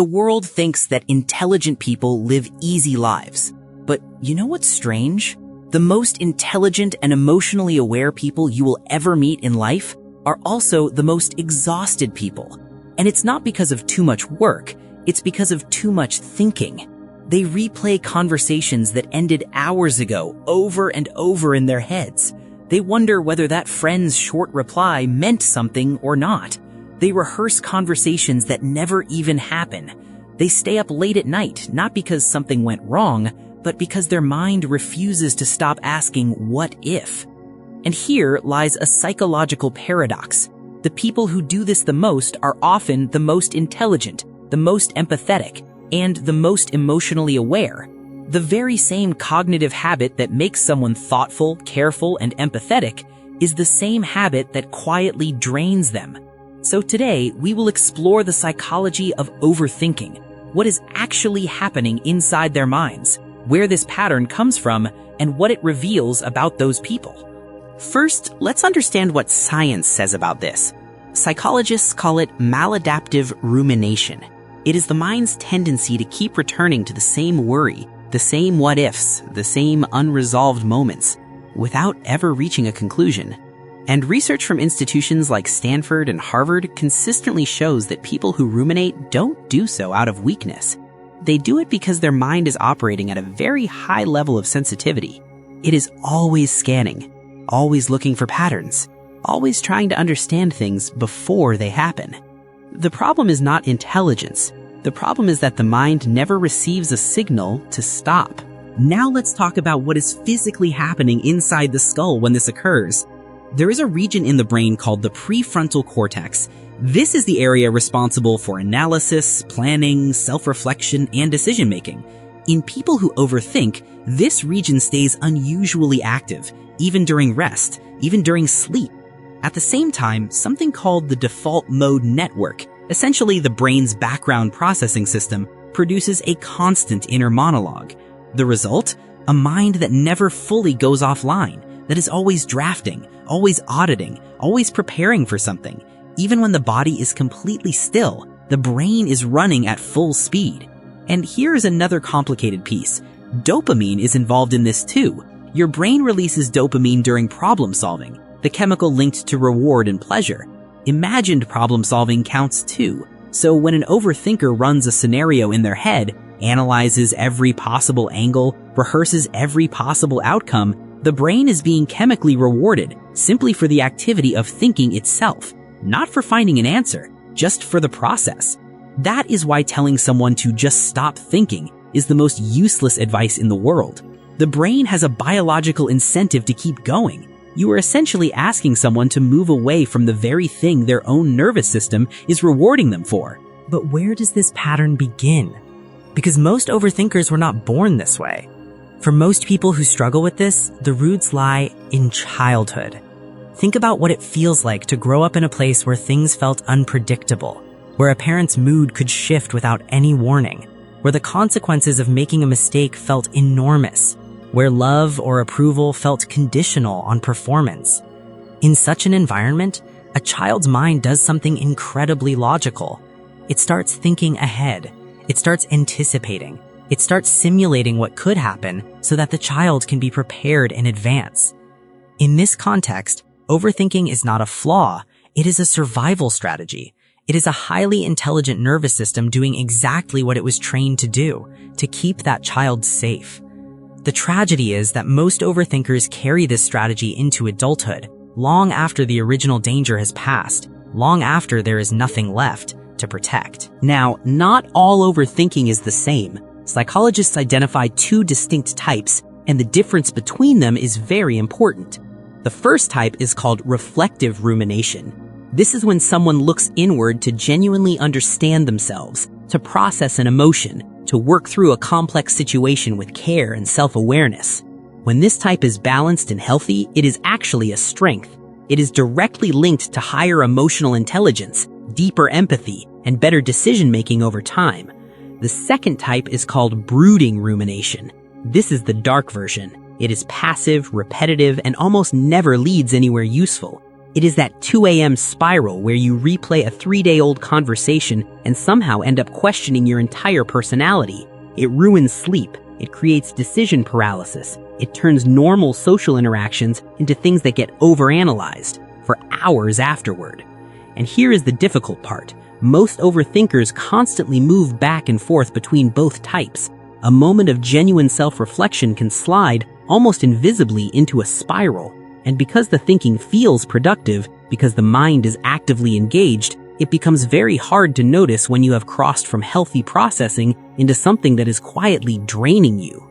The world thinks that intelligent people live easy lives. But you know what's strange? The most intelligent and emotionally aware people you will ever meet in life are also the most exhausted people. And it's not because of too much work, it's because of too much thinking. They replay conversations that ended hours ago over and over in their heads. They wonder whether that friend's short reply meant something or not. They rehearse conversations that never even happen. They stay up late at night, not because something went wrong, but because their mind refuses to stop asking what if. And here lies a psychological paradox. The people who do this the most are often the most intelligent, the most empathetic, and the most emotionally aware. The very same cognitive habit that makes someone thoughtful, careful, and empathetic is the same habit that quietly drains them. So today, we will explore the psychology of overthinking, what is actually happening inside their minds, where this pattern comes from, and what it reveals about those people. First, let's understand what science says about this. Psychologists call it maladaptive rumination. It is the mind's tendency to keep returning to the same worry, the same what-ifs, the same unresolved moments, without ever reaching a conclusion. And research from institutions like Stanford and Harvard consistently shows that people who ruminate don't do so out of weakness. They do it because their mind is operating at a very high level of sensitivity. It is always scanning, always looking for patterns, always trying to understand things before they happen. The problem is not intelligence. The problem is that the mind never receives a signal to stop. Now let's talk about what is physically happening inside the skull when this occurs. There is a region in the brain called the prefrontal cortex. This is the area responsible for analysis, planning, self-reflection, and decision-making. In people who overthink, this region stays unusually active, even during rest, even during sleep. At the same time, something called the default mode network, essentially the brain's background processing system, produces a constant inner monologue. The result? A mind that never fully goes offline, that is always drafting, always auditing, always preparing for something. Even when the body is completely still, the brain is running at full speed. And here's another complicated piece. Dopamine is involved in this too. Your brain releases dopamine during problem solving, the chemical linked to reward and pleasure. Imagined problem solving counts too. So when an overthinker runs a scenario in their head, analyzes every possible angle, rehearses every possible outcome, the brain is being chemically rewarded simply for the activity of thinking itself, not for finding an answer, just for the process. That is why telling someone to just stop thinking is the most useless advice in the world. The brain has a biological incentive to keep going. You are essentially asking someone to move away from the very thing their own nervous system is rewarding them for. But where does this pattern begin? Because most overthinkers were not born this way. For most people who struggle with this, the roots lie in childhood. Think about what it feels like to grow up in a place where things felt unpredictable, where a parent's mood could shift without any warning, where the consequences of making a mistake felt enormous, where love or approval felt conditional on performance. In such an environment, a child's mind does something incredibly logical. It starts thinking ahead. It starts anticipating. It starts simulating what could happen so that the child can be prepared in advance. In this context, overthinking is not a flaw. It is a survival strategy. It is a highly intelligent nervous system doing exactly what it was trained to do, to keep that child safe. The tragedy is that most overthinkers carry this strategy into adulthood, long after the original danger has passed, long after there is nothing left to protect. Now, not all overthinking is the same. Psychologists identify two distinct types, and the difference between them is very important. The first type is called reflective rumination. This is when someone looks inward to genuinely understand themselves, to process an emotion, to work through a complex situation with care and self-awareness. When this type is balanced and healthy, it is actually a strength. It is directly linked to higher emotional intelligence, deeper empathy, and better decision-making over time. The second type is called brooding rumination. This is the dark version. It is passive, repetitive, and almost never leads anywhere useful. It is that 2 a.m. spiral where you replay a 3-day-old conversation and somehow end up questioning your entire personality. It ruins sleep. It creates decision paralysis. It turns normal social interactions into things that get overanalyzed for hours afterward. And here is the difficult part. Most overthinkers constantly move back and forth between both types. A moment of genuine self-reflection can slide almost invisibly into a spiral. And because the thinking feels productive, because the mind is actively engaged, it becomes very hard to notice when you have crossed from healthy processing into something that is quietly draining you.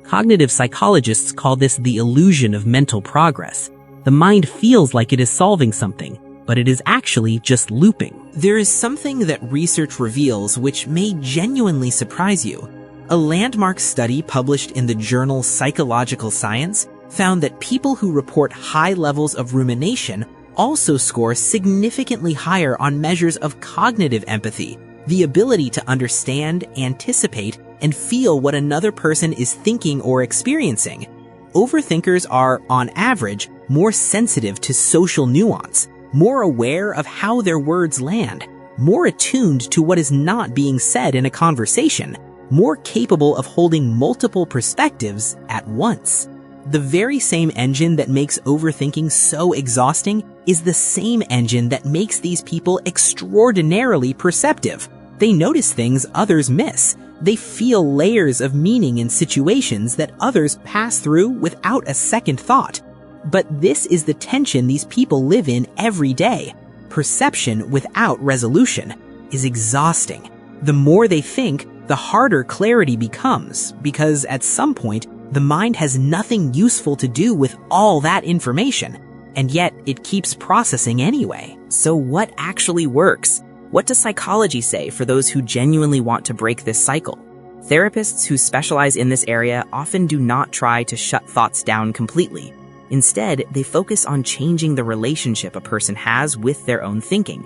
Cognitive psychologists call this the illusion of mental progress. The mind feels like it is solving something, but it is actually just looping. There is something that research reveals which may genuinely surprise you. A landmark study published in the journal Psychological Science found that people who report high levels of rumination also score significantly higher on measures of cognitive empathy, the ability to understand, anticipate, and feel what another person is thinking or experiencing. Overthinkers are, on average, more sensitive to social nuance, more aware of how their words land, more attuned to what is not being said in a conversation, more capable of holding multiple perspectives at once. The very same engine that makes overthinking so exhausting is the same engine that makes these people extraordinarily perceptive. They notice things others miss. They feel layers of meaning in situations that others pass through without a second thought. But this is the tension these people live in every day. Perception without resolution is exhausting. The more they think, the harder clarity becomes, because at some point, the mind has nothing useful to do with all that information, and yet it keeps processing anyway. So what actually works? What does psychology say for those who genuinely want to break this cycle? Therapists who specialize in this area often do not try to shut thoughts down completely. Instead, they focus on changing the relationship a person has with their own thinking.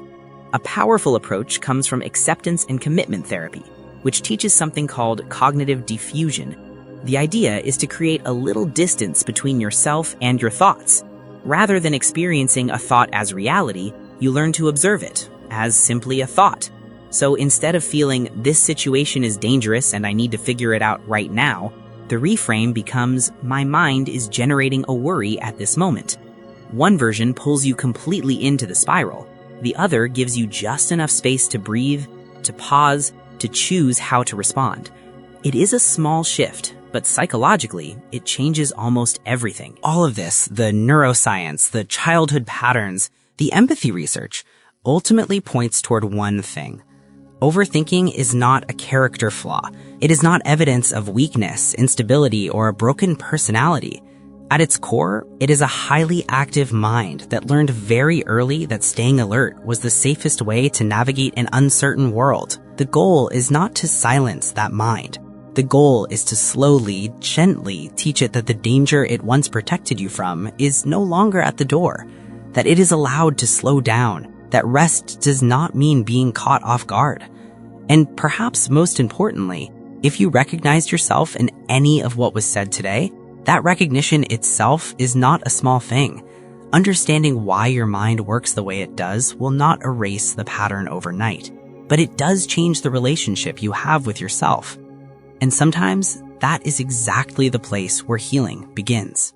A powerful approach comes from acceptance and commitment therapy, which teaches something called cognitive defusion. The idea is to create a little distance between yourself and your thoughts. Rather than experiencing a thought as reality, you learn to observe it as simply a thought. So instead of feeling this situation is dangerous and I need to figure it out right now, the reframe becomes my mind is generating a worry at this moment. One version pulls you completely into the spiral. The other gives you just enough space to breathe, to pause, to choose how to respond. It is a small shift, but psychologically, it changes almost everything. All of this, the neuroscience, the childhood patterns, the empathy research, ultimately points toward one thing. Overthinking is not a character flaw. It is not evidence of weakness, instability, or a broken personality. At its core, it is a highly active mind that learned very early that staying alert was the safest way to navigate an uncertain world. The goal is not to silence that mind. The goal is to slowly, gently teach it that the danger it once protected you from is no longer at the door, that it is allowed to slow down, that rest does not mean being caught off guard. And perhaps most importantly, if you recognized yourself in any of what was said today, that recognition itself is not a small thing. Understanding why your mind works the way it does will not erase the pattern overnight, but it does change the relationship you have with yourself. And sometimes that is exactly the place where healing begins.